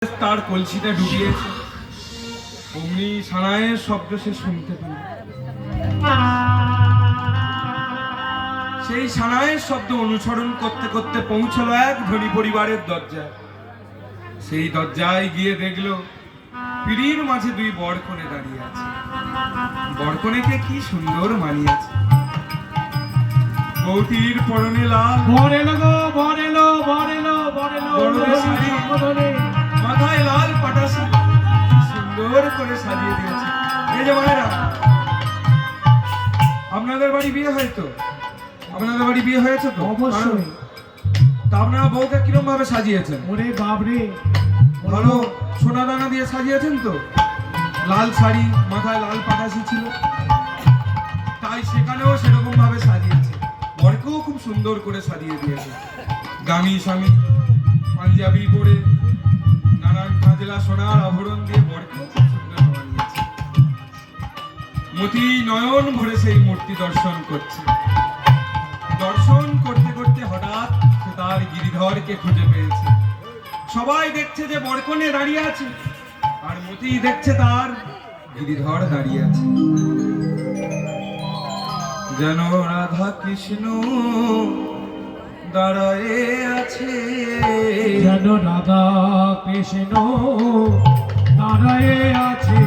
তার কলসিটা ডুবিয়েছে, অমনি সানায়ের শব্দ সে শুনতে পেল। সেই সানায়ের শব্দ অনুসরণ করতে করতে পৌঁছলো এক ধনী পরিবারের দরজায়। সেই দরজায় গিয়ে দেখলো পিঁড়ির মাঝে দুই বরকনে দাঁড়িয়ে আছে। বরকনেকে কি সুন্দর মানিয়েছে। বউটির পরনে লাল, বর এলো গো, বর এলো, বর এলো, বর এলো, বড় শাড়ি, মাথায় লাল পাটাসি, সুন্দর করে সাজিয়ে দিয়েছে। এই যে মায়েরা, আপনাদের বাড়ি বিয়ে হয়তো, আপনাদের বাড়ি বিয়ে হয়েছে তো? অবশ্যই। তা আপনারা বউকে কিরম ভাবে সাজিয়েছেন? ওরে বাবরে, ভালো সোনা দানা দিয়ে সাজিয়েছেন তো? লাল শাড়ি, মাথায় লাল পাটাসি ছিল, তাই সেখানেও সেরকম ভাবে সাজিয়েছে। বরকেও খুব সুন্দর করে সাজিয়ে দিয়েছে। গামি স্বামী পাঞ্জাবি পরে নানান কাজলা সোনার আভরণ দিয়ে বরকেও খুব সুন্দর বানিয়েছে। মতি নয়ন ভরে সেই মূর্তি দর্শন করছে। দর্শন করতে করতে হঠাৎ সে তার গিরিধরকে খুঁজে পেয়েছে। সবাই দেখছে যে বরকনে দাঁড়িয়ে আছে, আর মতি দেখছে তার গিরিধর দাঁড়িয়ে আছে। যেন রাধা কৃষ্ণ দাঁড়ায়ে আছে, যেন রাধা কৃষ্ণ দাঁড়ায়ে আছে,